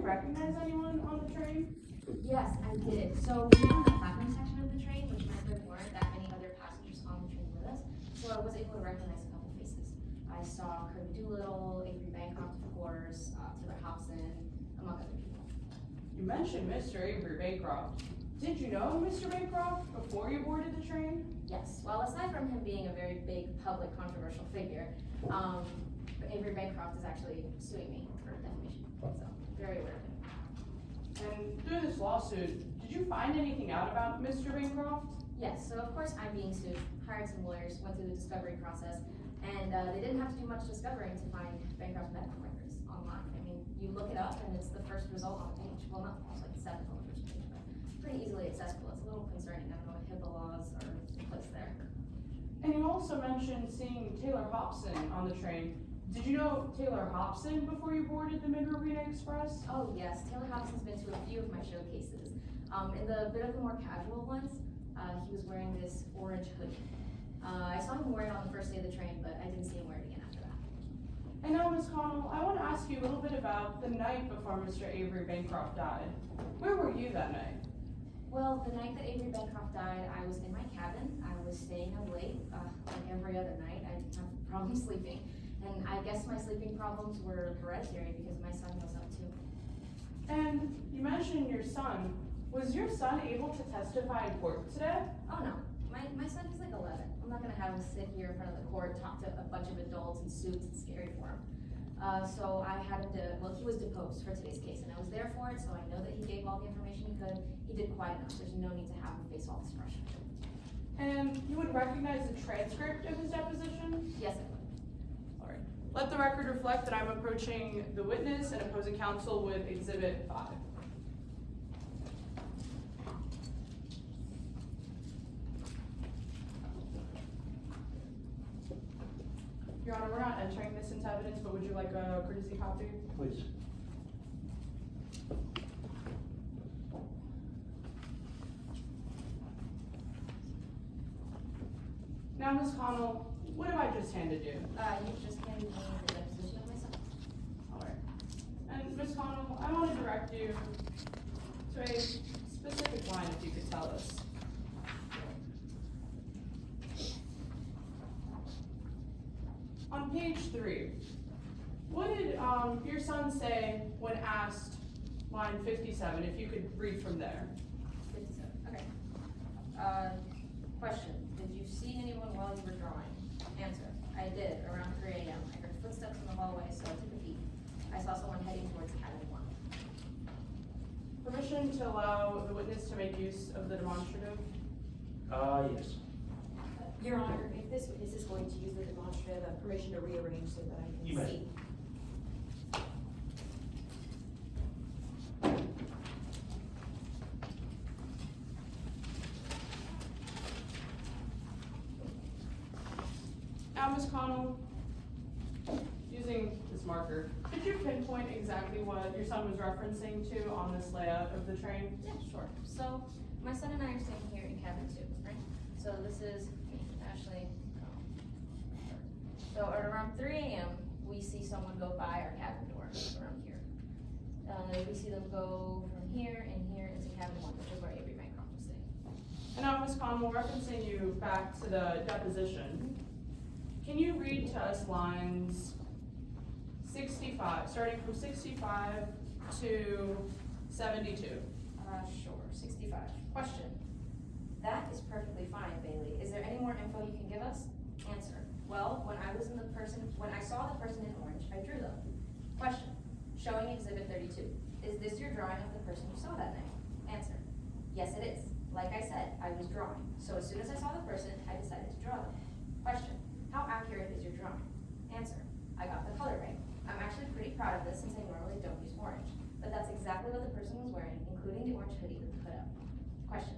recognize anyone on the train? Yes, I did. So we were in the platinum section of the train, which meant there weren't that many other passengers on the train with us. So I was able to recognize a couple faces. I saw Kirby Doolittle, Avery Bancroft, of course, Taylor Hobson, among other people. You mentioned Mr. Avery Bancroft. Did you know Mr. Bancroft before you boarded the train? Yes. Well, aside from him being a very big, public, controversial figure, Avery Bancroft is actually suing me for defamation. So very aware of him. And through this lawsuit, did you find anything out about Mr. Bancroft? Yes, so of course I'm being sued, hired some lawyers, went through the discovery process, and they didn't have to do much discovering to find Bancroft's medical records online. I mean, you look it up and it's the first result on the page. Well, not it's like the seventh on the first page, but pretty easily accessible. It's a little concerning. I don't know what HIPAA laws are in place there. And you also mentioned seeing Taylor Hobson on the train. Did you know Taylor Hobson before you boarded the Mid-Arena Express? Oh yes, Taylor Hobson's been to a few of my showcases. In the bit of the more casual ones, he was wearing this orange hoodie. I saw him wear it on the first day of the train, but I didn't see him wear it again after that. And now, Ms. Connell, I want to ask you a little bit about the night before Mr. Avery Bancroft died. Where were you that night? Well, the night that Avery Bancroft died, I was in my cabin. I was staying up late, like every other night. I didn't have problems sleeping. And I guess my sleeping problems were hereditary because my son was up too. And you mentioned your son. Was your son able to testify in court today? Oh no, my son is like 11. I'm not gonna have him sit here in front of the court, talk to a bunch of adults in suits. It's scary for him. So I had him well, he was deposed for today's case and I was there for it, so I know that he gave all the information he could. He did quite enough. There's no need to have him face all this pressure. And you would recognize the transcript of his deposition? Yes, I would. All right. Let the record reflect that I'm approaching the witness and opposing counsel with Exhibit 5. Your Honor, we're not entering this into evidence, but would you like a courtesy copy? Please. Now, Ms. Connell, what have I just handed you? You just handed me the deposition of my son. All right. And Ms. Connell, I want to direct you to a specific line if you could tell us. On page 3, what did your son say when asked line 57, if you could read from there? 57, okay. Question, did you see anyone while you were drawing? Answer, I did, around 3 a.m. I heard footsteps in the hallway, so I took a peek. I saw someone heading towards cabin 1. Permission to allow the witness to make use of the demonstrative? Yes. Your Honor, if this witness is going to use the demonstrative, permission to rearrange so that I can You may. see. Now, Ms. Connell, using this marker, could you pinpoint exactly what your son was referencing to on this layout of the train? Yeah, sure. So, my son and I are staying here in cabin 2, right? So this is Ashley. So at around 3 a.m., we see someone go by our cabin door around here. We see them go from here and here into cabin 1, which is where Avery Bancroft was staying. And now, Ms. Connell, referencing you back to the deposition, can you read to us lines 65, starting from 65 to 72? Sure, 65. Question. That is perfectly fine, Bailey. Is there any more info you can give us? Answer. Well, when I saw the person in orange, I drew them. Question. Showing exhibit 32. Is this your drawing of the person you saw that night? Answer. Yes, it is. Like I said, I was drawing. So as soon as I saw the person, I decided to draw them. Question. How accurate is your drawing? Answer. I got the color right. I'm actually pretty proud of this since I normally don't use orange. But that's exactly what the person was wearing, including the orange hoodie with the hood up. Question.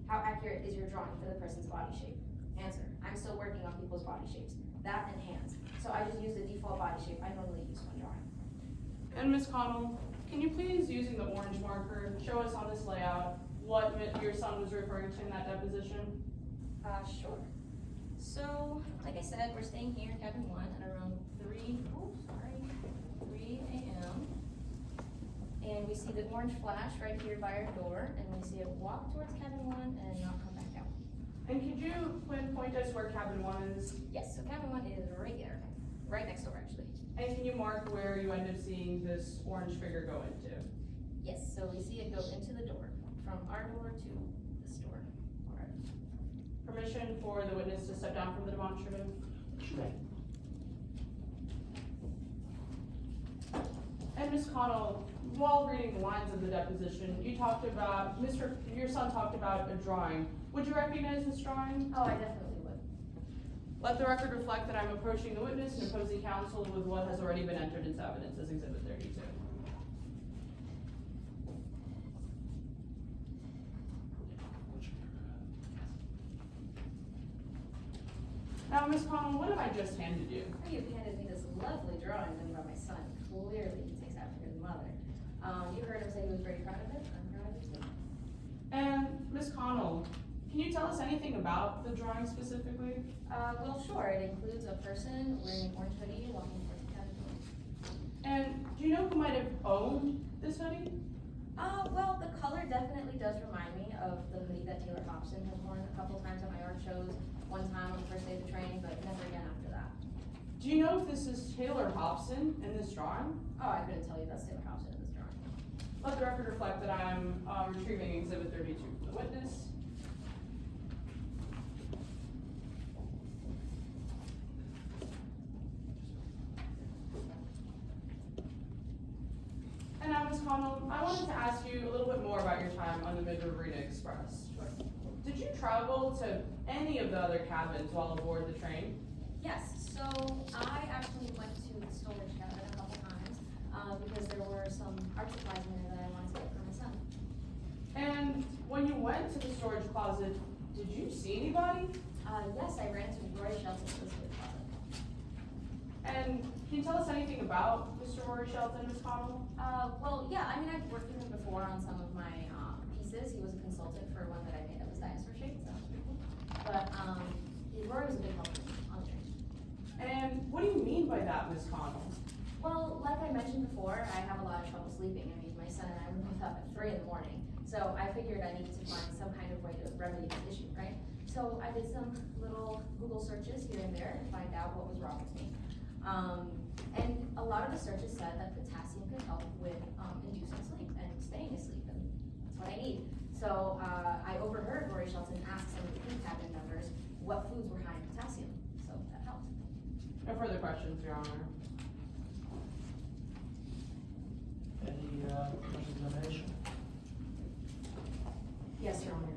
How accurate is your drawing for the person's body shape? Answer. I'm still working on people's body shapes. That and hands. So I just use the default body shape I normally use when drawing. And Ms. Connell, can you please, using the orange marker, show us on this layout what your son was referring to in that deposition? Sure. So, like I said, we're staying here in cabin 1 at around 3 a.m. And we orange flash right here by our door, and we see it walk towards cabin 1 and not come back out. And could you pinpoint us where cabin 1 is? Yes, so cabin 1 is right there, right next door actually. And can you mark where you end up seeing this orange figure go into? Yes, so we see it go into the door, from our door to this door. Alright. Permission for the witness to step down from the demonstrative? You may. And Ms. Connell, while reading the lines of the deposition, you talked about, your son talked about a drawing. Would you recognize this drawing? Oh, I definitely would. Let the record reflect that I'm approaching the witness and opposing counsel with what has already been entered into evidence as Exhibit 32. Now, Ms. Connell, what have I just handed you? You handed me this lovely drawing done by my son. Clearly, he takes after his mother. You heard him say he was very proud of it. I'm proud of it too. And Ms. Connell, can you tell us anything about the drawing specifically? Well, sure. It includes a person wearing an orange hoodie walking towards the cabin door. And do you know who might have owned this hoodie? Well, the color definitely does remind me of the hoodie that Taylor Hobson has worn a couple times at my art shows. One time on the first day of the training, but never again after that. Do you know if this is Taylor Hobson in this drawing? Oh, I couldn't tell you that's Taylor Hobson in this drawing. Let the record reflect that I'm retrieving Exhibit 32 from the witness. And now, Ms. Connell, I wanted to ask you a little bit more about your time on the Mid-Riverina Express. Did you travel to any of the other cabins while aboard the train? Yes, so I actually went to the storage cabin a couple times, because there were some art supplies in there that I wanted to get for my son. And when you went to the storage closet, did you see anybody? Yes, I ran into Roy Shelton's storage closet. And can you tell us anything about Mr. Rory Shelton, Ms. Connell? Well, yeah, I mean, I've worked with him before on some of my, pieces. He was a consultant for one that I made that was dinosaur shaped, so that was pretty cool. But, Rory was a big help on the train. And what do you mean by that, Ms. Connell? Well, like I mentioned before, I have a lot of trouble sleeping. I mean, my son and I were both up at 3 in the morning. So I figured I needed to find some kind of way to remedy this issue, right? So I did some little Google searches here and there to find out what was wrong with me. And a lot of the searches said that potassium could help with inducing sleep and staying asleep, and that's what I need. So I overheard Rory Shelton ask some of the crew cabin members what foods were high in potassium, so that helped. No further questions, Your Honor. Any cross-examination? Yes, Your Honor.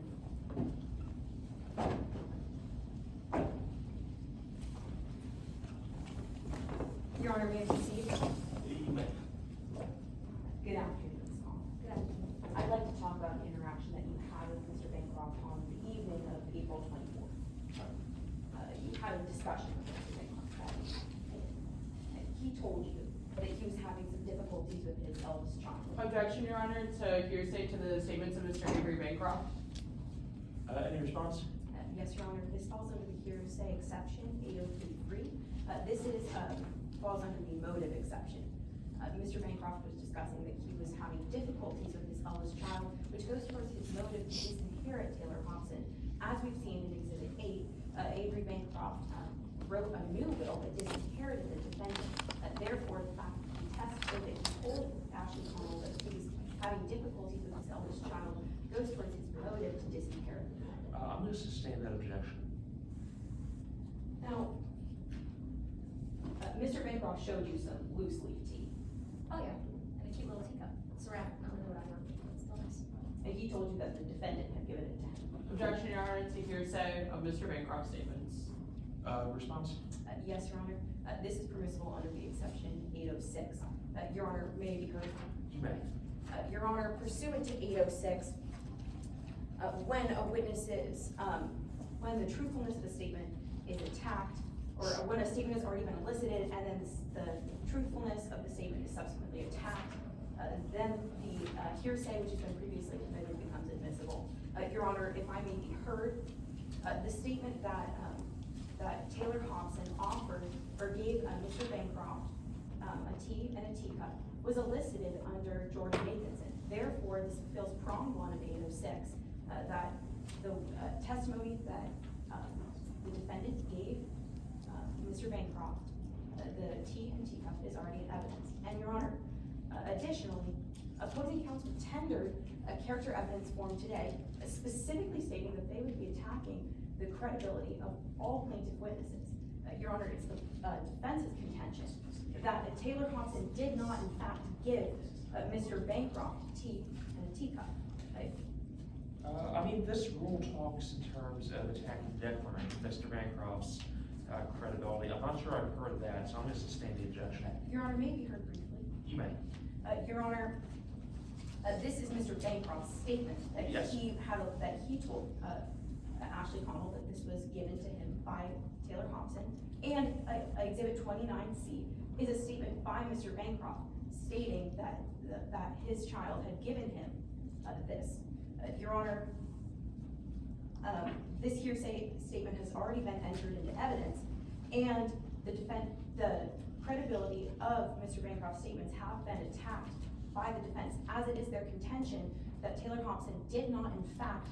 Your Honor, may I proceed? You may. Good afternoon, Ms. Connell. Good afternoon. I'd like to talk about the interaction that you had with Mr. Bancroft on the evening of April 24th. You had a discussion with Mr. Bancroft that evening. And he told you that he was having some difficulties with his eldest child. Objection, Your Honor, to hearsay to the statements of Mr. Avery Bancroft. Any response? Yes, Your Honor, this falls under the hearsay exception, 8033. This is, falls under the motive exception. Mr. Bancroft was discussing that he was having difficulties with his eldest child, which goes towards his motive to disinherit Taylor Hobson. As we've seen in Exhibit 8, Avery Bancroft wrote a new will that disinherited the defendant. Therefore, the fact that he testified that he told Ashley Connell that he was having difficulties with his eldest child goes towards his motive to disinherit the defendant. I'm going to sustain that objection. Now, Mr. Bancroft showed you some loose leaf tea, Oh yeah, and a cute little teacup, ceramic, not really what I work with, but still nice. and he told you that the defendant had given it to him. Objection, Your Honor, to hearsay of Mr. Bancroft's statements. Response? Yes, Your Honor, this is permissible under the exception 806. Your Honor, may I be heard? You may. Your Honor, pursuant to 806, when a witness is, when the truthfulness of a statement is attacked, or when a statement has already been elicited and then the truthfulness of the statement is subsequently attacked, then the hearsay which has been previously committed becomes admissible. Your Honor, if I may be heard, the statement that Taylor Hobson offered or gave Mr. Bancroft a tea and a teacup, was elicited under George Nathanson. Therefore, this fulfills prong 1 of 806, that the testimony that the defendant gave Mr. Bancroft, the tea and teacup, is already in evidence. And Your Honor, additionally, opposing counsel tendered a character evidence form today, specifically stating that they would be attacking the credibility of all plaintiff witnesses. Your Honor, it's the defense's contention that Taylor Hobson did not, in fact, give Mr. Bancroft tea and a teacup. I mean, this rule talks in terms of attacking the declarant, Mr. Bancroft's credibility. I'm not sure I've heard that, so I'm going to sustain the objection. Your Honor, may be heard briefly. You may. Your Honor, this is Mr. Bancroft's statement that Yes. that he told Ashley Connell that this was given to him by Taylor Hobson. And Exhibit 29C is a statement by Mr. Bancroft stating that his child had given him this. Your Honor, this hearsay statement has already been entered into evidence, and the credibility of Mr. Bancroft's statements have been attacked by the defense, as it is their contention that Taylor Hobson did not, in fact,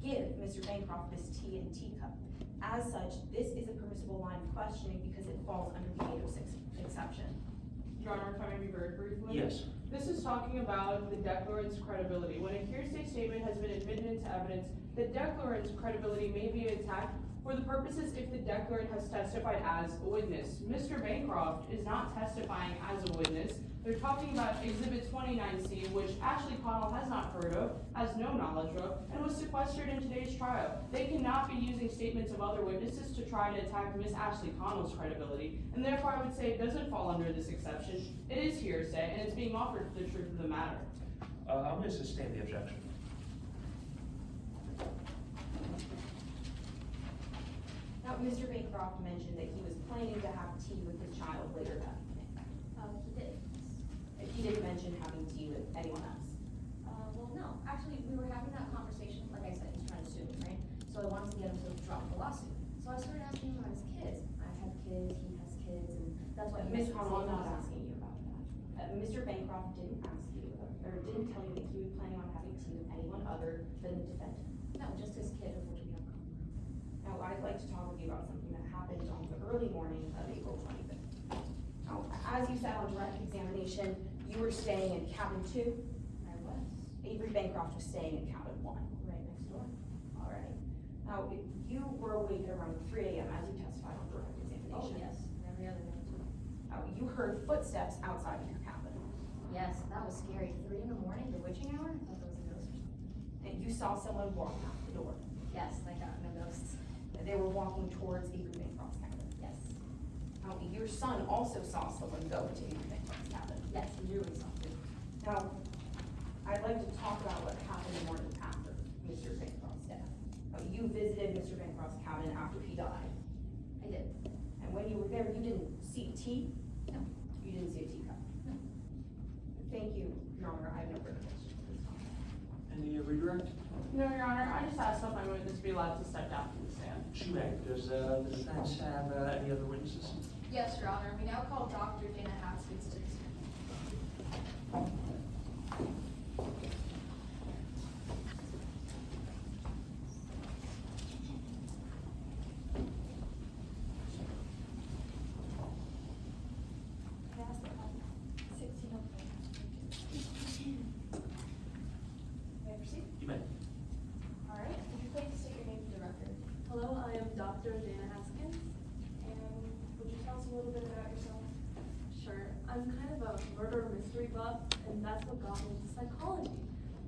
give Mr. Bancroft this tea and teacup. As such, this is a permissible line of questioning because it falls under the 806 exception. Your Honor, if I may be very briefly? Yes. This is talking about the declarant's credibility. When a hearsay statement has been admitted into evidence, the declarant's credibility may be attacked for the purposes if the declarant has testified as a witness. Mr. Bancroft is not testifying as a witness. They're talking about Exhibit 29C, which Ashley Connell has not heard of, has no knowledge of, and was sequestered in today's trial. They cannot be using statements of other witnesses to try to attack Miss Ashley Connell's credibility, and therefore I would say it doesn't fall under this exception. It is hearsay, and it's being offered for the truth of the matter. I'm going to sustain the objection. Now, Mr. Bancroft mentioned that he was planning to have tea with his child later that evening. He did. He didn't mention having tea with anyone else. Well, no, actually, we were having that conversation, like I said, he's trying to sue me, right? So I wanted to get him to drop the lawsuit. So I started asking him about his kids. I have kids, he has kids, and that's why. Ms. Connell, I'm not asking you about that. Mr. Bancroft didn't ask you, or didn't tell you that he was planning on having tea with anyone other than the defendant. No, just his kid, of which we have common. Now, I'd like to talk with you about something that happened on the early morning of April 25th. Now, as you said on direct examination, you were staying in cabin 2. I was, Avery Bancroft was staying in cabin 1. right next door. All right. Now, you were awake at around 3 a.m. as you testified on direct examination. Oh, yes, and every other night too. Now, you heard footsteps outside of your cabin, Yes, that was scary. 3 in the morning, the witching hour? I thought that was a ghost or something. and you saw someone walk out the door. Yes, thank God, no ghosts. They were walking towards Avery Bancroft's cabin. Yes, Now, your son also saw someone go to Avery Bancroft's cabin. yes, he really saw it. Now, I'd like to talk about what happened the morning after Mr. Bancroft's death. Now, you visited Mr. Bancroft's cabin after he died, I did. and when you were there, you didn't see tea? No. You didn't see a teacup? No. Thank you, Your Honor, I have no further questions at this time. Any redirect? No, Your Honor, I just asked if my witness be allowed to step down from the stand. She may. Does the defense have any other witnesses? Yes, Your Honor. We now call Dr. Dana Haskins to the stand. May I proceed? You may. All right. Would you please state your name for the record? Hello, I am Dr. Dana Haskins. And would you tell us a little bit about yourself? Sure, I'm kind of a murder mystery buff, and that's what got me into psychology.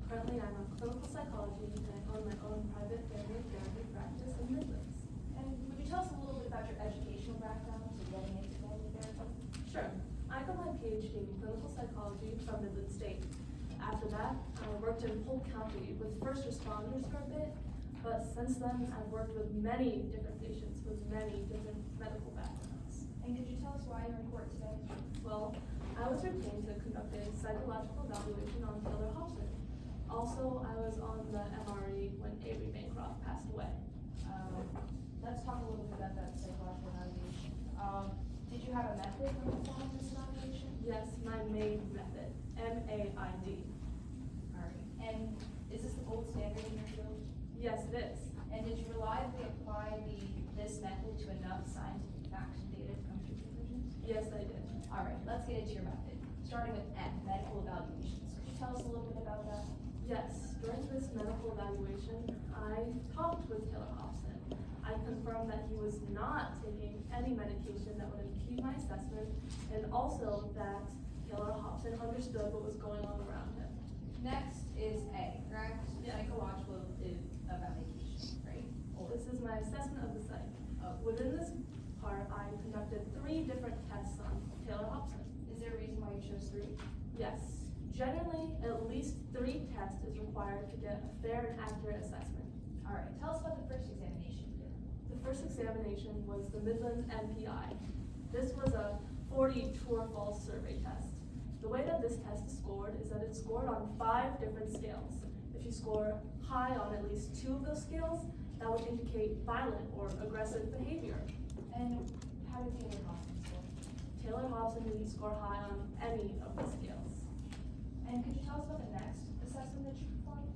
Currently, I'm a clinical psychology, and I own my own private family therapy practice in Midlands. And would you tell us a little bit about your educational background to getting into family therapy? Sure, I got my PhD in clinical psychology from Midland State. After that, I worked in Polk County with first responders for a bit, but since then, I've worked with many different patients with many different medical backgrounds. And could you tell us why you're in court today? Well, I was retained to conduct a psychological evaluation on Taylor Hobson. Also, I was on the MRE when Avery Bancroft passed away. Let's talk a little bit about that psychological evaluation. Did you have a method for performing this evaluation? Yes, my MAID method, M-A-I-D. Alright, and is this the gold standard in your field? Yes, it is. And did you reliably apply this method to enough scientific facts and data to come to conclusions? Yes, I did. Alright, let's get into your method, starting with M, medical evaluations. Could you tell us a little bit about that? Yes, during this medical evaluation, I talked with Taylor Hobson. I confirmed that he was not taking any medication that would impede my assessment, and also that Taylor Hobson understood what was going on around him. Next is A, correct? Yeah. Psychological evaluation, right? This is my assessment of the psych. Oh. Within this part, I conducted 3 different tests on Taylor Hobson. Is there a reason why you chose 3? Yes, generally, at least 3 tests is required to get a fair and accurate assessment. Alright, tell us about the first examination you did. The first examination was the Midland MPI. This was a 40 true or false survey test. The way that this test is scored is that it's scored on 5 different scales. If you score high on at least 2 of those scales, that would indicate violent or aggressive behavior. And how did Taylor Hobson score? Taylor Hobson didn't score high on any of the scales. And could you tell us about the next assessment that you performed?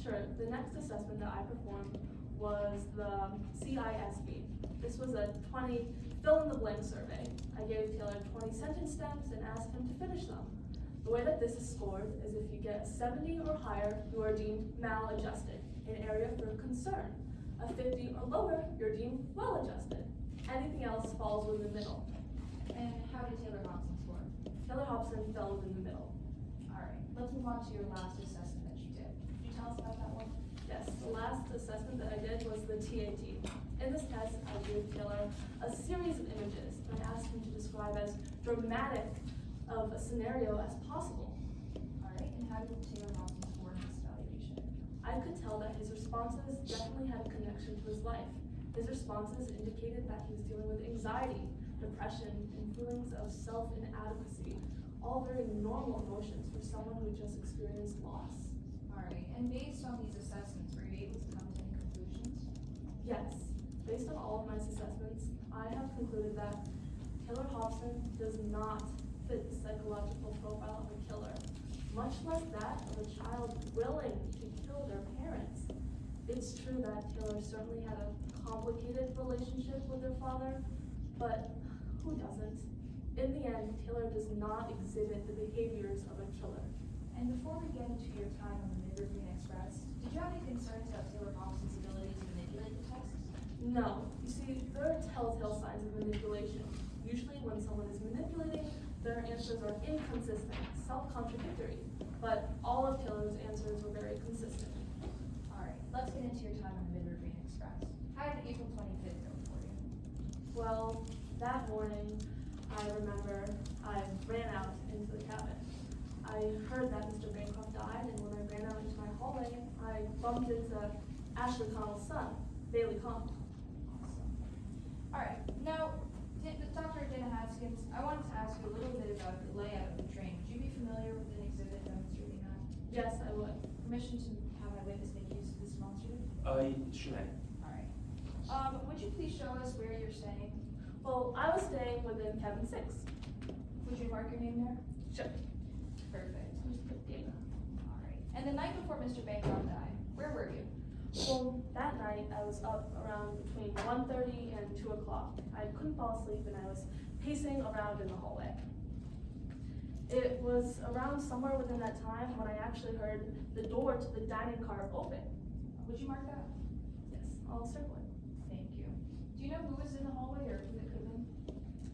Sure, the next assessment that I performed was the CISB. This was a 20 fill-in-the-blank survey. I gave Taylor 20 sentence stems and asked him to finish them. The way that this is scored is if you get a 70 or higher, you are deemed maladjusted, an area for concern. A 50 or lower, you're deemed well-adjusted. Anything else falls within the middle. And how did Taylor Hobson score? Taylor Hobson fell within the middle. Alright, let's move on to your last assessment that you did. Could you tell us about that one? Yes, the last assessment that I did was the TAT. In this test, I gave Taylor a series of images, and I asked him to describe as dramatic of a scenario as possible. Alright, and how did Taylor Hobson score in this evaluation? I could tell that his responses definitely had a connection to his life. His responses indicated that he was dealing with anxiety, depression, and feelings of self-inadequacy, all very normal emotions for someone who just experienced loss. Alright, and based on these assessments, were you able to come to any conclusions? Yes, based on all of my assessments, I have concluded that Taylor Hobson does not fit the psychological profile of a killer, much less that of a child willing to kill their parents. It's true that Taylor certainly had a complicated relationship with their father, but who doesn't? In the end, Taylor does not exhibit the behaviors of a killer. And before we get into your time on the Mid-Riverine Express, did you have any concerns about Taylor Hobson's ability to manipulate the tests? No, you see, there are telltale signs of manipulation. Usually when someone is manipulating, their answers are inconsistent, self-contradictory, but all of Taylor's answers were very consistent. Alright, let's get into your time on the Mid-Riverine Express. How did April 25th go for you? Well, that morning, I remember I ran out into the cabin. I heard that Mr. Bancroft died, and when I ran out into my hallway, I bumped into Ashley Connell's son, Bailey Connell. Awesome. Alright, now, Dr. Dana Haskins, I wanted to ask you a little bit about the layout of the train. Would you be familiar with an exhibit demonstrating that? Yes, I would. Permission to have my witness make use of this demonstrative? Sure. Alright. Would you please show us where you're staying? Well, I was staying within cabin 6. Would you mark your name there? Sure. Perfect. Just put Dana. Alright. And the night before Mr. Bancroft died, where were you? Well, that night I was up around between 1:30 and 2 o'clock. I couldn't fall asleep and I was pacing around in the hallway. It was around somewhere within that time when I actually heard the door to the dining car open. Would you mark that? Yes, I'll circle it. Thank you. Do you know who was in the hallway or who it could have been?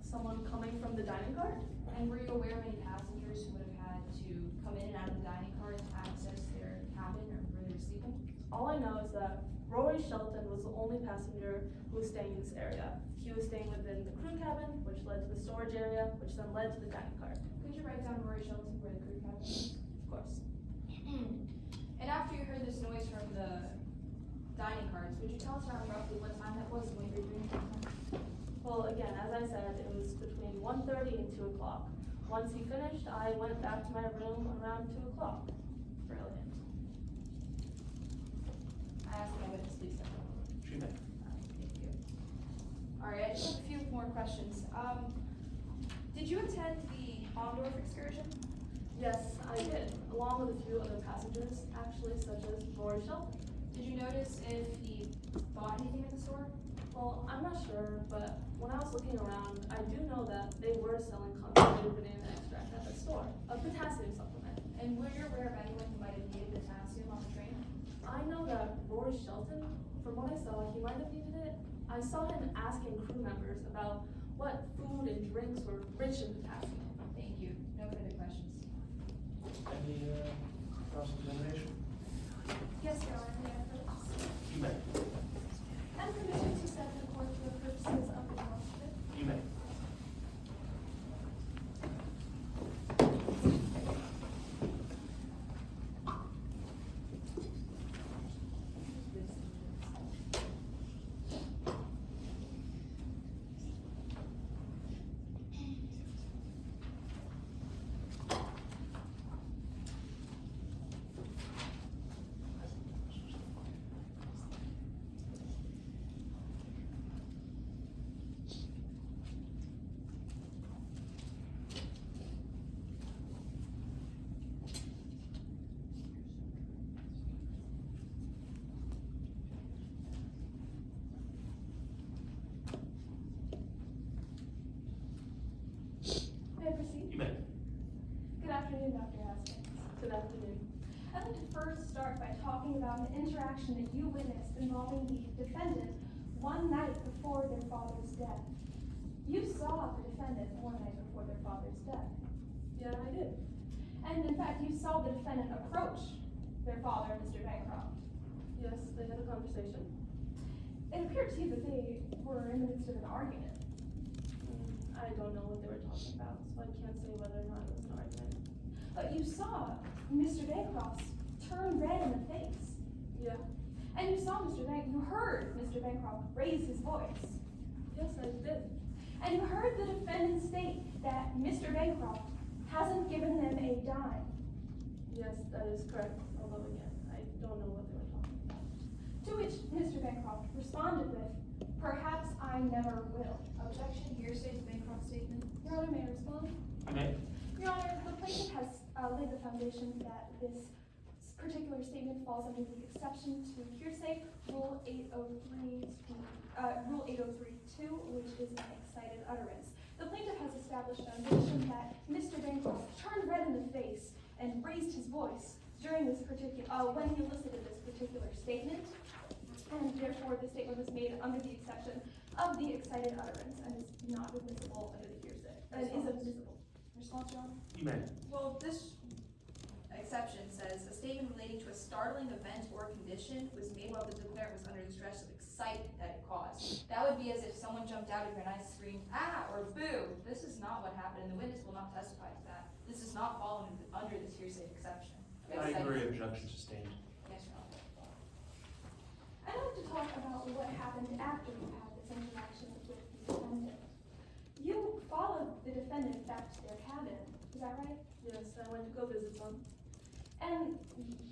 Someone coming from the dining car? And were you aware of any passengers who would have had to come in and out of the dining car to access their cabin or where they were sleeping? All I know is that Rory Shelton was the only passenger who was staying in this area. He was staying within the crew cabin, which led to the storage area, which then led to the dining car. Could you write down Rory Shelton where the crew cabin is? Of course. And after you heard this noise from the dining cars, would you tell us around roughly what time that was and what you were doing at that time? Well, again, as I said, it was between 1:30 and 2 o'clock. Once he finished, I went back to my room around 2 o'clock. Brilliant. I asked my witness, please step forward. Sure. Thank you. Alright, I just have a few more questions. Did you attend the Ondorf excursion? Yes, I did, along with a few other passengers, actually, such as Rory Shelton. Did you notice if he bought anything at the store? Well, I'm not sure, but when I was looking around, I do know that they were selling concentrated banana extract at the store, a potassium supplement. And were you aware of anyone who might have needed potassium on the train? I know that Rory Shelton, from what I saw, he might have needed it. I saw him asking crew members about what food and drinks were rich in potassium. Thank you. No further questions. Any, cross-examination? Yes, Your Honor, may I approach? You may. I'm permitted to step in court for the purposes of the demonstration. You may. May I proceed? You may. Good afternoon, Dr. Haskins. Good afternoon. I'd like to first start by talking about an interaction that you witnessed involving the defendant one night before their father's death. You saw the defendant one night before their father's death. Yeah, I did. And in fact, you saw the defendant approach their father, Mr. Bancroft. Yes, they had a conversation. It appeared to you that they were in the midst of an argument. I don't know what they were talking about, so I can't say whether or not it was an argument. But you saw Mr. Bancroft turn red in the face. Yeah. And you heard Mr. Bancroft raise his voice. Yes, I did. And you heard the defendant state that Mr. Bancroft hasn't given them a dime. Yes, that is correct. Although again, I don't know what they were talking about. To which Mr. Bancroft responded with, "Perhaps I never will." Objection, hearsay to Bancroft's statement. Your Honor, may I respond? You may. Your Honor, the plaintiff has laid the foundation that this particular statement falls under the exception to hearsay, Rule 803, Rule 803-2, which is an excited utterance. The plaintiff has established foundation that Mr. Bancroft turned red in the face and raised his voice during this particular, when he elicited this particular statement, and therefore the statement was made under the exception of the excited utterance and is not admissible under the hearsay, and is admissible. Response, Your Honor? You may. Well, this exception says a statement relating to a startling event or condition was made while the declarant was under the stress of excitement that it caused. That would be as if someone jumped out of your and I screamed, "Ah!" or "Boo!" This is not what happened, and the witness will not testify to that. This does not fall under this hearsay exception. I agree. Objection sustained. Yes, Your Honor. I'd like to talk about what happened after you had this interaction with the defendant. You followed the defendant back to their cabin, is that right? Yes, I went to go visit them. And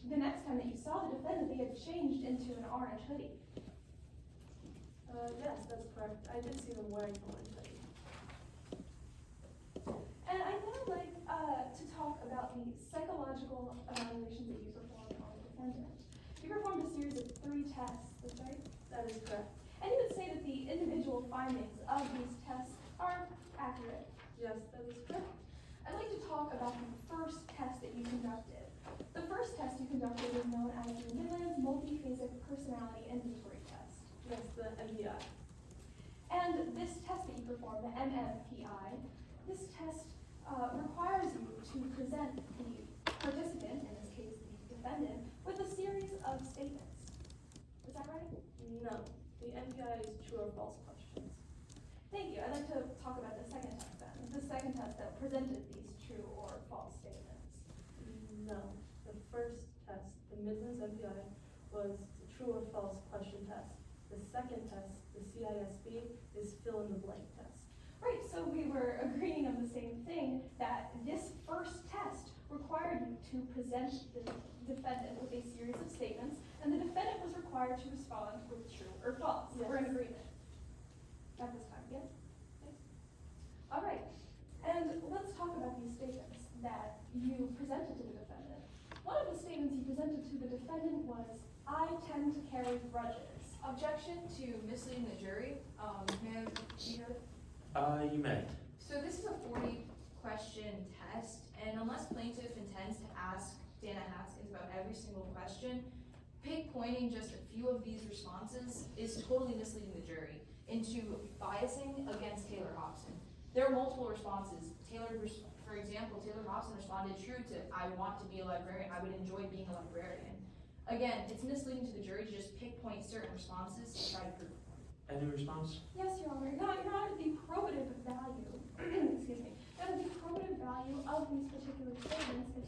the next time that you saw the defendant, they had changed into an orange hoodie. Yes, that's correct. I did see them wearing the orange hoodie. And I'd now like to talk about the psychological evaluation that you performed on the defendant. You performed a series of 3 tests, that's right? That is correct. And you would say that the individual findings of these tests are accurate. Yes, that is correct. I'd like to talk about the first test that you conducted. The first test you conducted is known as the Midlands Multiphasic Personality Inventory Test. Yes, the MPI. And this test that you performed, the MMPI, this test requires you to present the participant, in this case the defendant, with a series of statements. Is that right? No, the MPI is true or false questions. Thank you. I'd like to talk about the second test then. The second test that presented these true or false statements. No, the first test, the Midlands MPI, was the true or false question test. The second test, the CISB, is fill in the blank test. Right, so we were agreeing on the same thing, that this first test required you to present the defendant with a series of statements, and the defendant was required to respond with true or false. Yes. We're in agreement. At this time, yes? Yes. All right, and let's talk about these that you presented to the defendant. One of the statements you presented to the defendant was, "I tend to carry grudges." Objection to misleading the jury. May I be heard? You may. So this is a 40-question test, and unless plaintiff intends to ask Dana Haskins about every single question, pinpointing just a few of these responses is totally misleading the jury into biasing against Taylor Hobson. There are multiple responses. For example, Taylor Hobson responded true to, "I want to be a librarian, I would enjoy being a librarian." Again, it's misleading to the jury to just pinpoint certain responses to try to prove. Any response? Yes, Your Honor. Your Honor, the probative value, excuse me, Your Honor, the probative value of these particular statements, if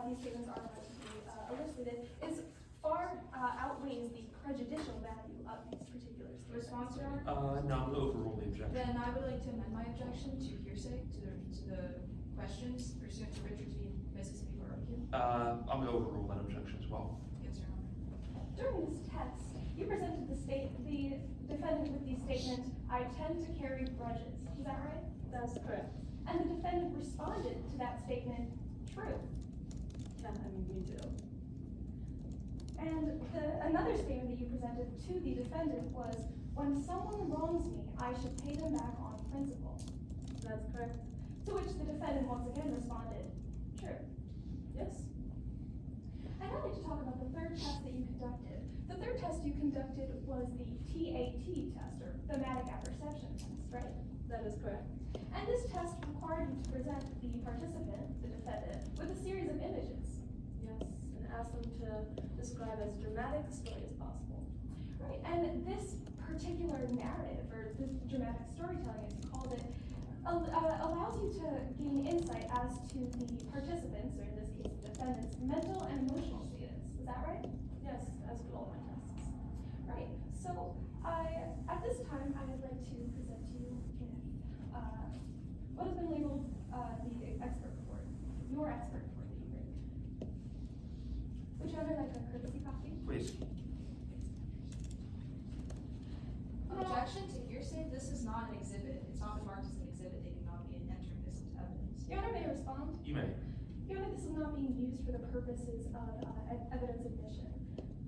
these statements are allegedly elicited, is far outweighs the prejudicial value of these particular statements. Response, Your Honor? No, I'm gonna overrule the objection. Then I would like to amend my objection to hearsay, to the questions pursuant to Richards v. Mississippi Barbecue. I'm gonna overrule that objection as well. Yes, Your Honor. During this test, you presented the defendant with the statement, "I tend to carry grudges." Is that right? That's correct. And the defendant responded to that statement, "True." Yeah, I mean, we do. And another statement that you presented to the defendant was, "When someone wrongs me, I should pay them back on principle." That's correct. To which the defendant once again responded, "True." Yes? I'd now like to talk about the third test that you conducted. The third test you conducted was the TAT test, or thematic apperception test, right? That is correct. And this test required you to present the participant, the defendant, with a series of images. Yes, and ask them to describe as dramatic a story as possible. Right, and this particular narrative, or this dramatic storytelling as you called it, allows you to gain insight as to the participants, or in this case the defendant's, mental and emotional status. Is that right? Yes, as with all my tests. Right, so at this time I would like to present to you what has been labeled the expert report, your expert report that you graded. Would you like a courtesy copy? Please. Objection to hearsay. This is not an exhibit. It's not been marked as an exhibit. They cannot be entering this into evidence. Your Honor, may I respond? You may. Your Honor, this is not being used for the purposes of evidence admission.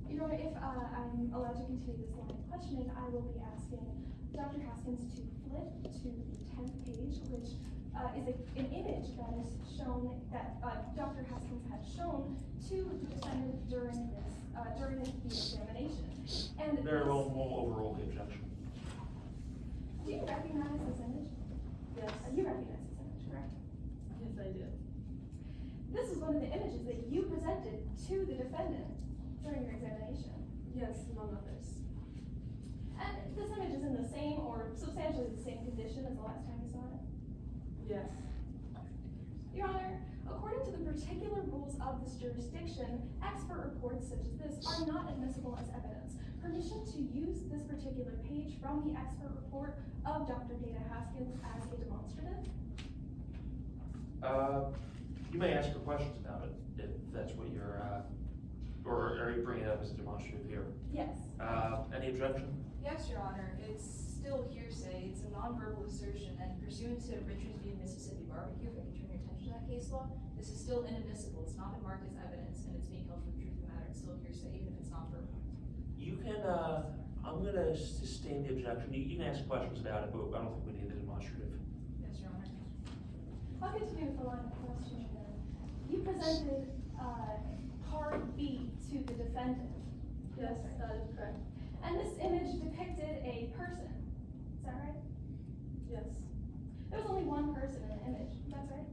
Your Honor, if I'm allowed to continue this line of questioning, I will be asking Dr. Haskins to flip to the 10th page, which is an image that is shown, that Dr. Haskins had shown to the defendant during the examination. And Very this- well, we'll overrule the objection. Do you recognize this image? Yes. You recognize this image, correct? Yes, I do. This is one of the images that you presented to the defendant during your examination. Yes, among others. And this image is in the same or substantially the same condition as the last time you saw it? Yes. Your Honor, according to the particular rules of this jurisdiction, expert reports such as this are not admissible as evidence. Permission to use this particular page from the expert report of Dr. Dana Haskins as a demonstrative? You may ask her questions about it, if that's what you're, or are you bringing it up as a demonstrative here? Yes. Any objection? Yes, Your Honor. It's still hearsay. It's a nonverbal assertion, and pursuant to Richards v. Mississippi Barbecue, if I can turn your attention to that case law, this is still inadmissible. It's not been marked as evidence, and it's being held for the truth of the matter. It's still hearsay, even if it's not verbal. You can, I'm gonna sustain the objection. You can ask questions about it, but I don't think we need the demonstrative. Yes, Your Honor. I'll continue with the line of questioning then. You presented part B to the defendant. Yes, that is correct. And this image depicted a person. Is that right? Yes. There was only one person in the image. That's right?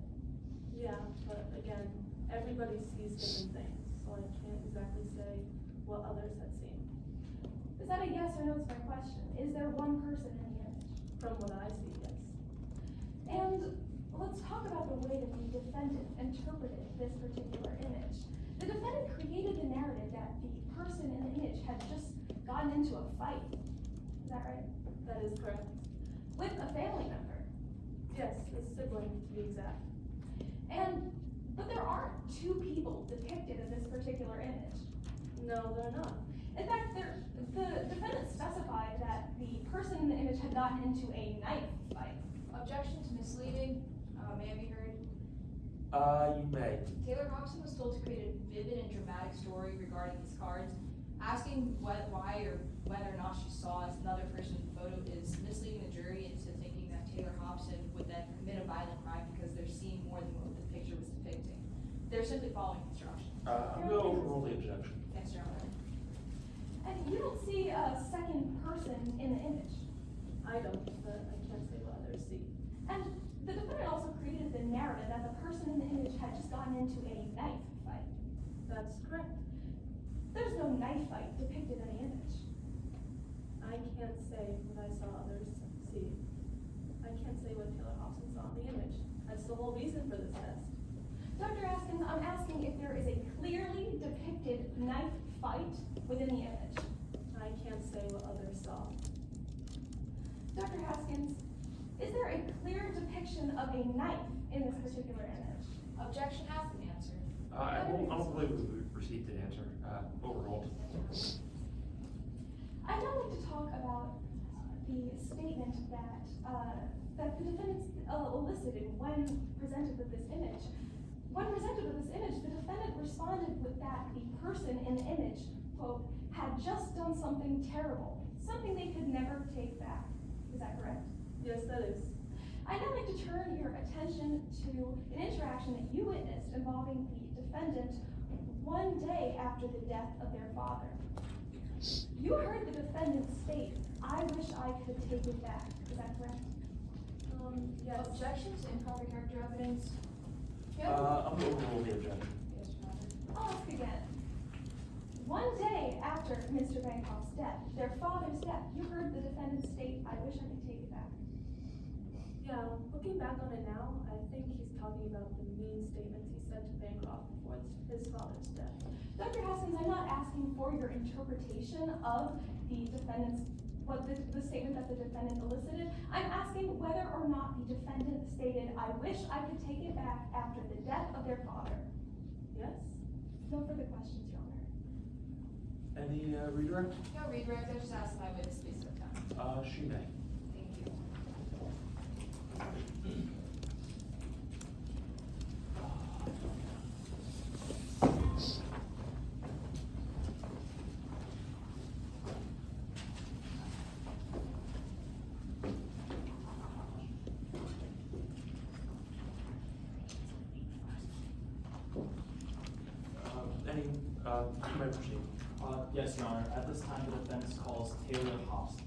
Yeah, but again, everybody sees different things, so I can't exactly say what others had seen. Is that a yes or no to my question? Is there one person in the image? From what I see, yes. And let's talk about the way that the defendant interpreted this particular image. The defendant created the narrative that the person in the image had just gotten into a fight. Is that right? That is correct. With a family member. Yes, a sibling to be exact. But there aren't two people depicted in this particular image. No, they're not. In fact, the defendant specified that the person in the image had gotten into a knife fight. Objection to misleading. May I be heard? You may. Taylor Hobson was told to create a vivid and dramatic story regarding these cards. Asking why or whether or not she saw another person in the photo is misleading the jury into thinking that Taylor Hobson would then commit a violent crime because they're seeing more than what the picture was depicting. They're simply following instructions. I'm going to overrule the objection. Thanks, Your Honor. And you don't see a second person in the image. I don't, but I can't say what others see. And the defendant also created the narrative that the person in the image had just gotten into a knife fight. That's correct. There's no knife fight depicted in the image. I can't say what I saw others see. I can't say what Taylor Hobson saw in the image. That's the whole reason for this test. Dr. Haskins, I'm asking if there is a clearly depicted knife fight within the image. I can't say what others saw. Dr. Haskins, is there a clear depiction of a knife in this particular image? Objection has been answered. I don't believe we received an answer. Overruled. I'd now like to talk about the statement that that the defendant elicited when presented with this image. When presented with this image, the defendant responded with that the person in the image, quote, had just done something terrible, something they could never take back. Is that correct? Yes, that is. I'd now like to turn your attention to an interaction that you witnessed involving the defendant one day after the death of their father. You heard the defendant state, "I wish I could take it back." Is that correct? Yes. Objection to improper character evidence. I'm going to overrule the objection. Yes, Your Honor. I'll ask again. One day after Mr. Bancroft's death, their father's death, you heard the defendant state, "I wish I could take it back." Yeah, looking back on it now, I think he's talking about the mean statements he said to Bancroft before his father's death. Dr. Haskins, I'm not asking for your interpretation of the defendant's, the statement that the defendant elicited. I'm asking whether or not the defendant stated, "I wish I could take it back" after the death of their father. Yes? No further questions, Your Honor. Any redirect? No redirect, I just asked my witness to be so kind. She may. Thank you. You may proceed. Yes, Your Honor. At this time, the defense calls Taylor Hobson.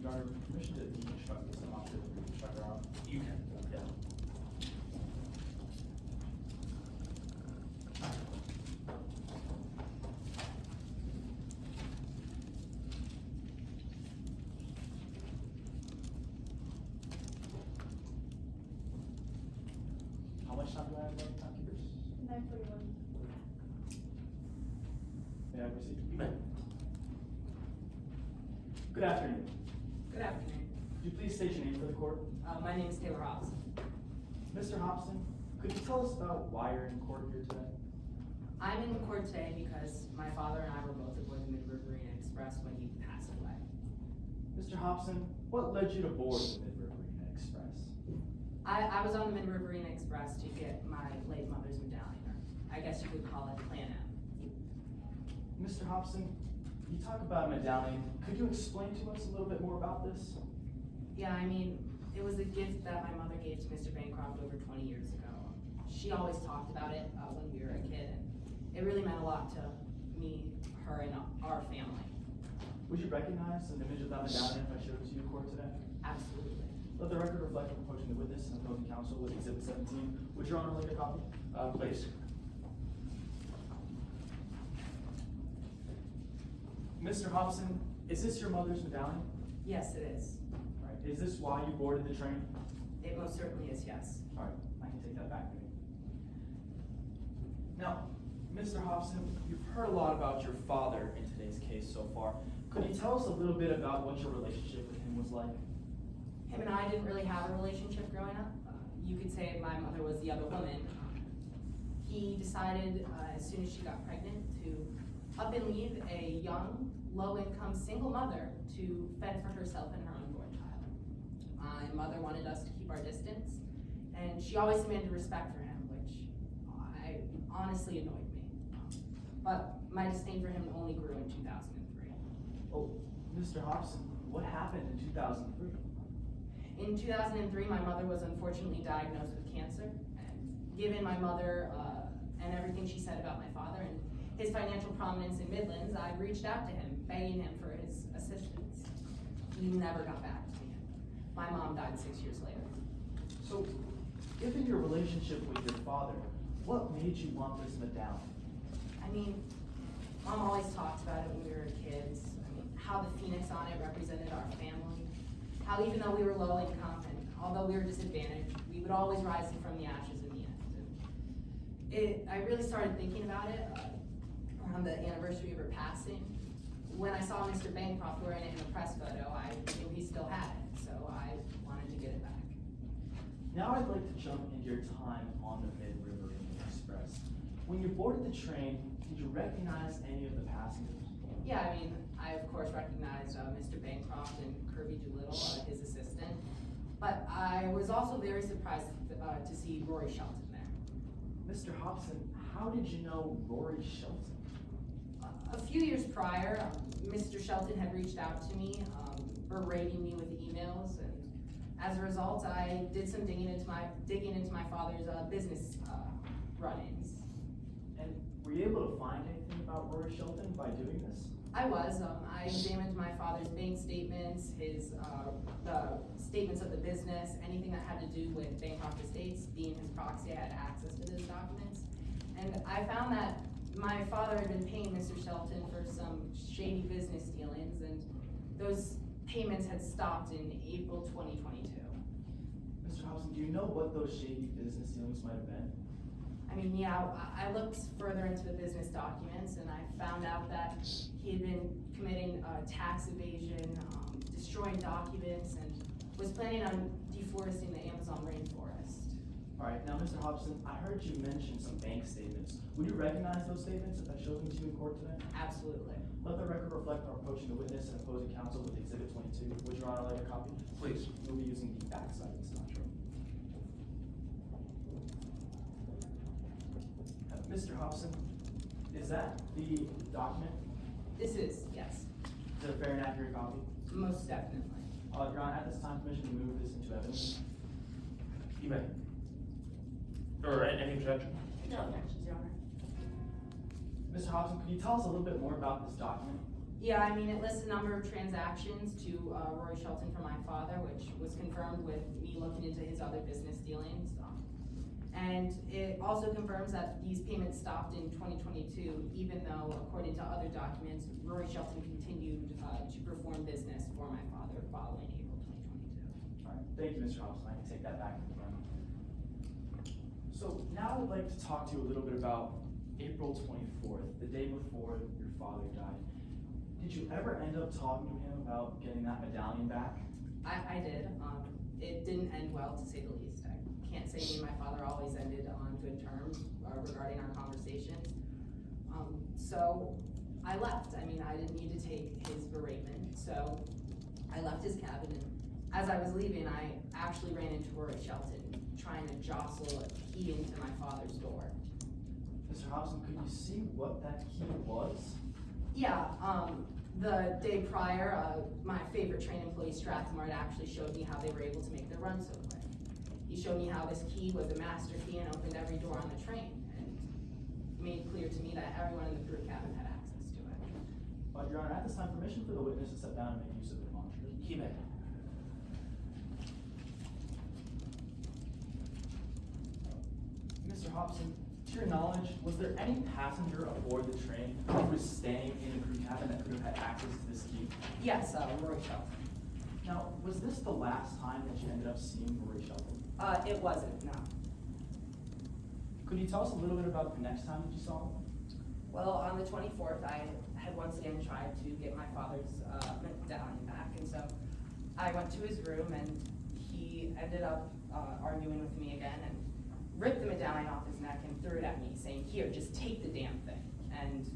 Your Honor, permission to deconstruct this. I'm not sure if we can strike her out. You can. Yeah. How much time do I have left, timekeepers? 9:41. May I proceed? You may. Good afternoon. Good afternoon. Could you please state your name for the court? My name is Taylor Hobson. Mr. Hobson, could you tell us about why you're in court here today? I'm in court today because my father and I were both aboard the Mid-Riverina Express when he passed away. Mr. Hobson, what led you to board the Mid-Riverina Express? I was on the Mid-Riverina Express to get my late mother's medallion, or I guess you could call it Plan M. Mr. Hobson, you talk about a medallion. Could you explain to us a little bit more about this? Yeah, I mean, it was a gift that my mother gave to Mr. Bancroft over 20 years ago. She always talked about it when we were a kid, and it really meant a lot to me, her, and our family. Would you recognize an image of that medallion if I showed it to you in court today? Absolutely. Let the record reflect I'm approaching the witness and opposing counsel with Exhibit 17. Would Your Honor like a copy? Please. Mr. Hobson, is this your mother's medallion? Yes, it is. All right. Is this why you boarded the train? It most certainly is, yes. All right, I can take that back. Now, Mr. Hobson, you've heard a lot about your father in today's case so far. Could you tell us a little bit about what your relationship with him was like? Him and I didn't really have a relationship growing up. you could say my mother was the other woman. He decided, as soon as she got pregnant, to up and leave a young, low-income single mother to fend for herself and her unborn child. My mother wanted us to keep our distance, and she always demanded respect for him, which honestly annoyed me. But my disdain for him only grew in 2003. Oh, Mr. Hobson, what happened in 2003? In 2003, my mother was unfortunately diagnosed with cancer, and given my mother and everything she said about my father and his financial prominence in Midlands, I reached out to him, begging him for his assistance. He never got back to me. My mom died 6 years later. So, given your relationship with your father, what made you want this medallion? I mean, Mom always talked about it when we were kids. I mean, how the phoenix on it represented our family. How even though we were low income and although we were disadvantaged, we would always rise from the ashes in the end. And I really started thinking about it around the anniversary of her passing. When I saw Mr. Bancroft wearing it in a press photo, I knew he still had it, so I wanted to get it back. Now I'd like to jump into your time on the Mid-River Express. When you boarded the train, did you recognize any of the passengers? Yeah, I mean, I of course recognized Mr. Bancroft and Kirby Doolittle, his assistant, but I was also very surprised to see Rory Shelton there. Mr. Hobson, how did you know Rory Shelton? A few years prior, Mr. Shelton had reached out to me, berating me with emails, and as a result, I did some digging into my father's business run-ins. And were you able to find anything about Rory Shelton by doing this? I was. I examined my father's bank statements, the statements of the business, anything that had to do with Bancroft Estates. Being his proxy, I had access to those documents. And I found that my father had been paying Mr. Shelton for some shady business dealings, and those payments had stopped in April 2022. Mr. Hobson, do you know what those shady business dealings might have been? I mean, yeah, I looked further into the business documents, and I found out that he had been committing tax evasion, destroying documents, and was planning on deforesting the Amazon rainforest. All right, now Mr. Hobson, I heard you mention some bank statements. Would you recognize those statements if I showed them to you in court today? Absolutely. Let the record reflect our approaching the witness and opposing counsel with Exhibit 22. Would Your Honor like a copy? Please. We'll be using the back side of this contract. Mr. Hobson, is that the document? This is, yes, Is it a fair and accurate copy? most definitely. Your Honor, at this time, permission to move this into evidence. You may. Or any objection? No objections, Your Honor. Mr. Hobson, could you tell us a little bit more about this document? Yeah, I mean, it lists a number of transactions to Rory Shelton from my father, which was confirmed with me looking into his other business dealings. And it also confirms that these payments stopped in 2022, even though, according to other documents, Rory Shelton continued to perform business for my father following April 2022. All right, thank you, Mr. Hobson. I can take that back to the front. So now I'd like to talk to you a little bit about April 24th, the day before your father died. Did you ever end up talking to him about getting that medallion back? I did. It didn't end well, to say the least. I can't say me and my father always ended on good terms regarding our conversations. So I left. I mean, I didn't need to take his beratement, so I left his cabin, and as I was leaving, I actually ran into Rory Shelton trying to jostle a key into my father's door. Mr. Hobson, could you see what that key was? Yeah, the day prior, my favorite train employee, Strathmore, actually showed me how they were able to make their run so quick. He showed me how this key was a master key and opened every door on the train, and made clear to me that everyone in the crew cabin had access to it. Your Honor, at this time, permission for the witness to step down and make use of the monitor. He may. Mr. Hobson, to your knowledge, was there any passenger aboard the train who was staying in the crew cabin that could have had access to this key? Yes, Rory Shelton. Now, was this the last time that you ended up seeing Rory Shelton? It wasn't, no. Could you tell us a little bit about the next time that you saw him? Well, on the 24th, I had once again tried to get my father's medallion back, and so I went to his room, and he ended up arguing with me again and ripped the medallion off his neck and threw it at me, saying, "Here, just take the damn thing." And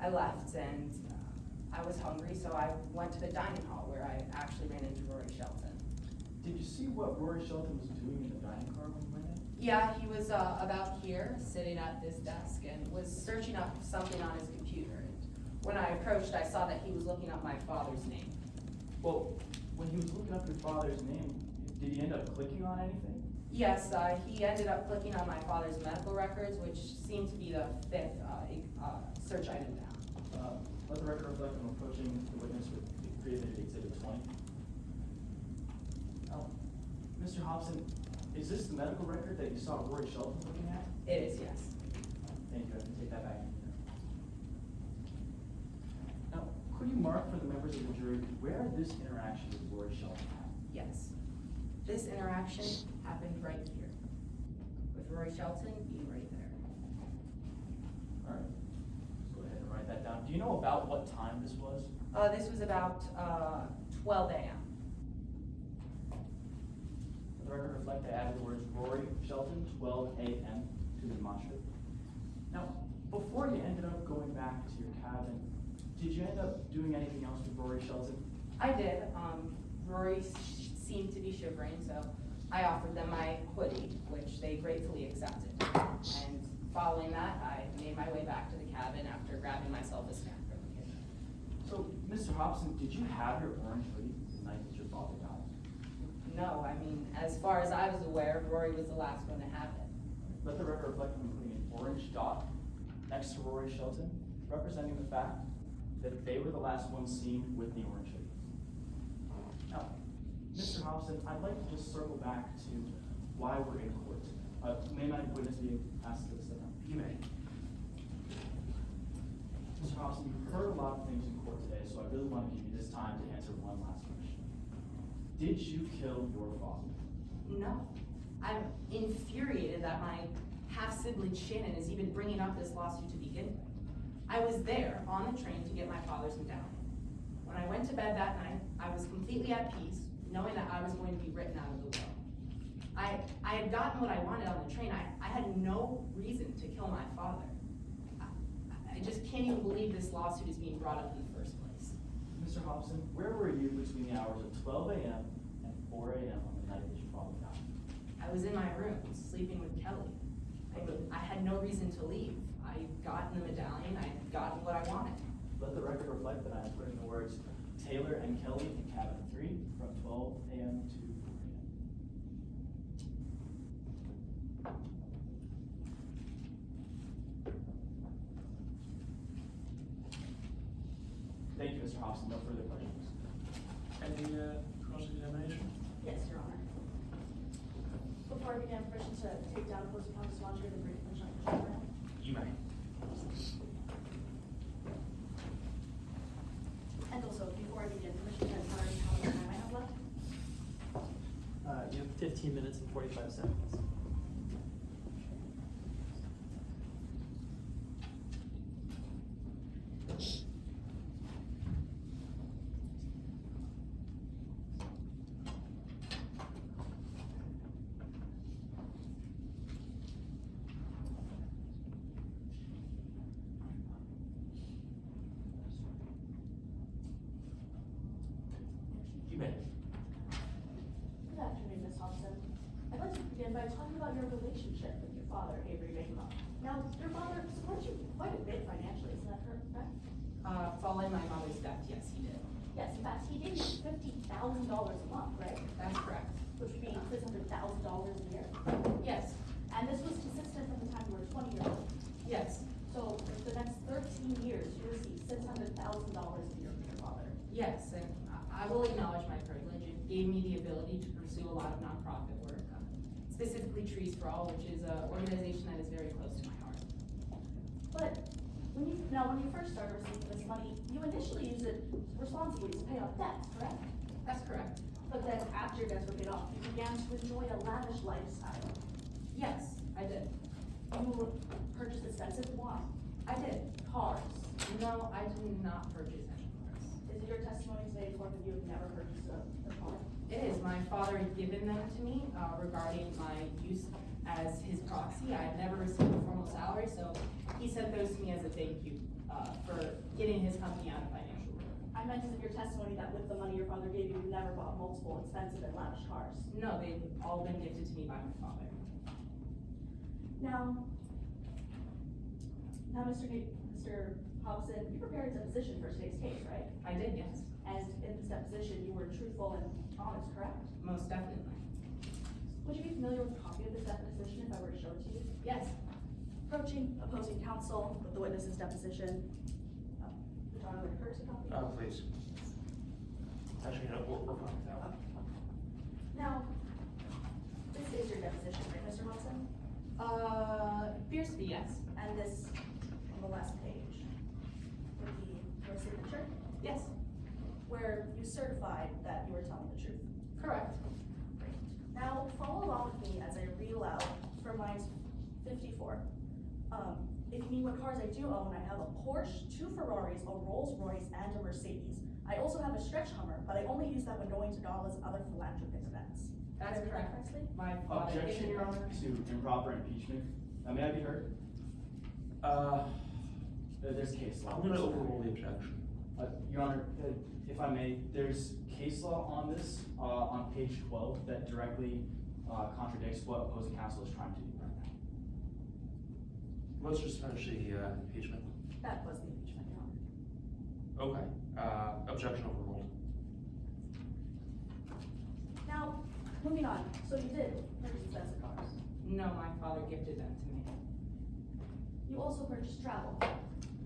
I left, and I was hungry, so I went to the dining hall where I actually ran into Rory Shelton. Did you see what Rory Shelton was doing in the dining car when you went in? Yeah, he was about here, sitting at this desk, and was searching up something on his computer. And when I approached, I saw that he was looking up my father's name. Well, when he was looking up your father's name, did he end up clicking on anything? Yes, he ended up clicking on my father's medical records, which seemed to be the fifth search item down. Let the record reflect I'm approaching the witness with created exhibit 20. Mr. Hobson, is this the medical record that you saw Rory Shelton looking at? It is, yes. Thank you, I can take that back. Now, could you mark for the members of the jury where this interaction with Rory Shelton happened? Yes. This interaction happened right here, with Rory Shelton being right there. All right, let's go ahead and write that down. Do you know about what time this was? This was about 12 a.m. Let the record reflect I added the words Rory Shelton, 12 a.m. to the demonstrative. Now, before you ended up going back to your cabin, did you end up doing anything else with Rory Shelton? I did. Rory seemed to be shivering, so I offered them my hoodie, which they gratefully accepted. And following that, I made my way back to the cabin after grabbing myself a snack from the kitchen. So, Mr. Hobson, did you have your orange hoodie the night that your father died? No, I mean, as far as I was aware, Rory was the last one to have it. Let the record reflect I'm putting an orange dot next to Rory Shelton, representing the fact that they were the last ones seen with the orange hoodie. Now, Mr. Hobson, I'd like to just circle back to why we're in court. May my witness be asked to sit down? You may. Mr. Hobson, you've heard a lot of things in court today, so I really want to give you this time to answer one last question. Did you kill your father? No. I'm infuriated that my half-sibling Shannon is even bringing up this lawsuit to begin with. I was there on the train to get my father's medallion. When I went to bed that night, I was completely at peace, knowing that I was going to be written out of the will. I had gotten what I wanted on the train. I had no reason to kill my father. I just can't even believe this lawsuit is being brought up in the first place. Mr. Hobson, where were you between the hours of 12 a.m. and 4 a.m. on the night that your father died? I was in my room, sleeping with Kelly. I mean, I had no reason to leave. I had gotten the medallion, I had gotten what I wanted. Let the record reflect that I am putting the words Taylor and Kelly in cabin 3 from 12 a.m. to 4 a.m. Thank you, Mr. Hobson. No further questions. Any cross-examination? Yes, Your Honor. Before I begin, permission to take down opposing counsel's laundry and brief permission on the question. You may. And also, before I begin, permission to inquire how much time I have left. You have 15 minutes and 45 seconds. You may. Good afternoon, Ms. Hobson. I'd like to begin by talking about your relationship with your father, Avery Bancroft. Now, your father supports you quite a bit financially, is that correct? Following my mother's death, yes, he did. Yes, in fact, he gave you $50,000 a month, right? That's correct. Which would be $600,000 a year. Yes, And this was consistent from the time you were 20 years old. yes, So for the next 13 years, you received $600,000 a year from your father. yes, and I will acknowledge my privilege. It gave me the ability to pursue a lot of nonprofit work, specifically Trees for All, which is an organization that is very close to my heart. But when you first started receiving this money, you initially used it responsibly to pay off debts, correct? That's correct. But then after your debts were paid off, you began to enjoy a lavish lifestyle. Yes, I did. You purchased expensive wine, I did. cars. No, I did not purchase any cars. Is it your testimony today, Court, that you have never purchased a car? It is. My father had given them to me regarding my use as his proxy. I had never received a formal salary, so he sent those to me as a thank you for getting his company out of financial ruin. I meant in your testimony that with the money your father gave you, you never bought multiple expensive and lavish cars. No, they've all been gifted to me by my father. Now, Mr. Hobson, you prepared a deposition for today's case, right? I did, yes. And in this deposition, you were truthful and honest, correct? Most definitely. Would you be familiar with a copy of this deposition if I were to show it to you? Yes. Approaching opposing counsel with the witness's deposition. Would you like her to copy? Please. Actually, no, we're fine with that one. Now, this is your deposition, right, Mr. Hobson? Appears to be yes. And this on the last page would be your signature, Yes. where you certified that you were telling the truth. Correct. Great. Now, follow along with me as I read aloud from lines 54. If you mean what cars I do own, I have a Porsche, 2 Ferraris, a Rolls Royce, and a Mercedes. I also have a stretch Hummer, but I only use that when going to galas and other philanthropic events. That's Did I read that correct. correctly? My father. Objection, Your Honor, to improper impeachment. May I be heard? There's case law. I'm gonna overrule the objection. Your Honor, if I may, there's case law on this, on page 12 that directly contradicts what opposing counsel is trying to do right now. Let's just finish the impeachment. That was the impeachment, Your Honor. Okay, objection overruled. Now, moving on. So you did purchase expensive cars. No, my father gifted them to me. You also purchased travel.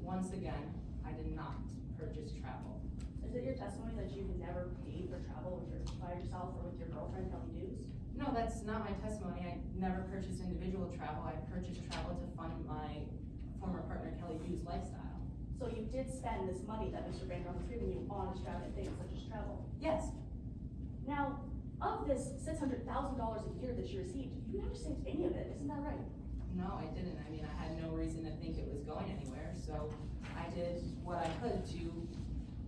Once again, I did not purchase travel. Is it your testimony that you never paid for travel by yourself or with your girlfriend, Kelly Dews? No, that's not my testimony. I never purchased individual travel. I purchased travel to fund my former partner Kelly Dews' lifestyle. So you did spend this money that Mr. Bancroft was giving you on extravagant things such as travel. Yes. Now, of this $600,000 a year that you received, you never saved any of it, isn't that right? No, I didn't. I mean, I had no reason to think it was going anywhere, so I did what I could to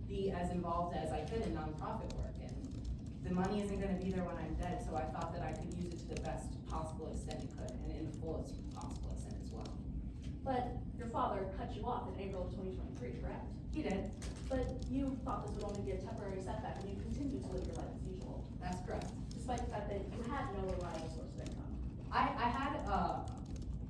be as involved as I could in nonprofit work. And the money isn't gonna be there when I'm dead, so I thought that I could use it to the best possible extent it could, and in the fullest possible extent as well. But your father cut you off in April of 2023, correct? He did. But you thought this would only be a temporary setback and you continued to live your life as usual, That's correct. despite the fact that you had no reliable source of income. I had,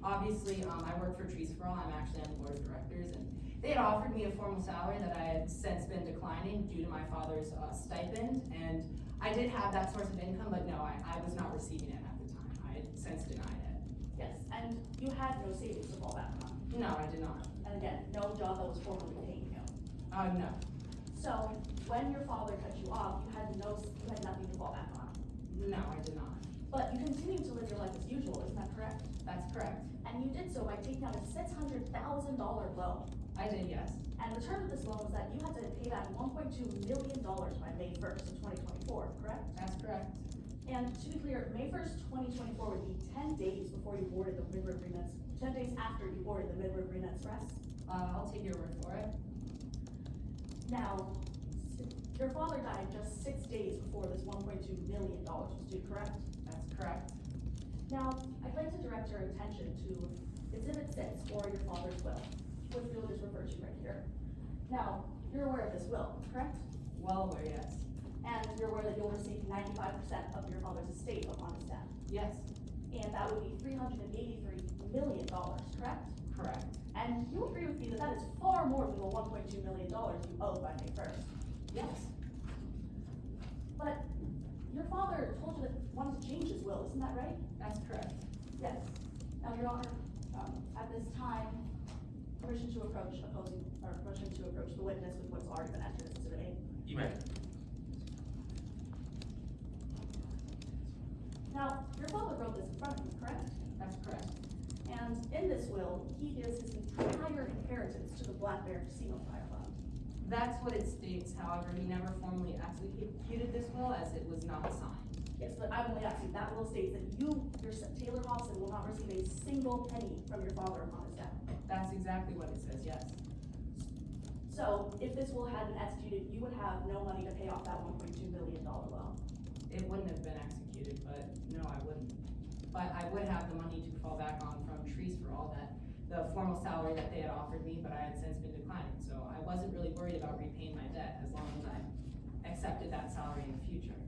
obviously, I work for Trees for All. I'm actually on the board of directors, and they had offered me a formal salary that I had since been declining due to my father's stipend, and I did have that source of income, but no, I was not receiving it at the time. I had since denied it. Yes, and you had no savings to fall back on. No, I did not. And again, no job that was formally paying you. No. So when your father cut you off, you had nothing to fall back on. No, I did not. But you continued to live your life as usual, isn't that correct? That's correct. And you did so by taking out a $600,000 loan. I did, yes. And the term of this loan was that you had to pay back $1.2 million by May 1st of 2024, correct? That's correct. And to be clear, May 1st, 2024 would be 10 days before you boarded the Midway Greenlands, 10 days after you boarded the Midway Green Express. I'll take your word for it. Now, your father died just 6 days before this $1.2 million was due, correct? That's correct. Now, I'd like to direct your attention to Exhibit 6, or your father's will, which we'll just refer to right here. Now, you're aware of this will, correct? Well aware, yes. And you're aware that you'll receive 95% of your father's estate upon his death. Yes. And that would be $383 million, correct? Correct. And you agree with me that that is far more than the $1.2 million you owed by May 1st. Yes. But your father told you that he wanted to change his will, isn't that right? That's correct. Yes. Now, Your Honor, at this time, permission to approach the witness with what's already been entered as Exhibit 8. You may. Now, your father wrote this in front of you, correct? That's correct. And in this will, he gives his entire inheritance to the Black Bear Casino Fire Fund. That's what it states. However, he never formally executed this will as it was not signed. Yes, but I'm only asking, that will states that you, Taylor Hobson, will not receive a single penny from your father upon his death. That's exactly what it says, yes. So, if this will had been executed, you would have no money to pay off that $1.2 million loan. It wouldn't have been executed, but no, I wouldn't. But I would have the money to fall back on from trees for all that, the formal salary that they had offered me, but I had since been declining. So I wasn't really worried about repaying my debt as long as I accepted that salary in the future.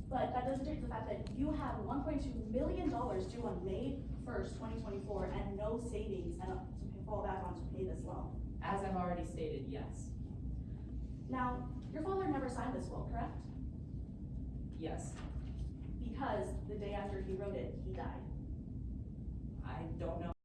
But that doesn't change the fact that you have $1.2 million due on May 1st, 2024, and no savings and to fall back on to pay this loan. As I've already stated, yes. Now, your father never signed this will, correct? Yes. Because the day after he wrote it, he died. I don't know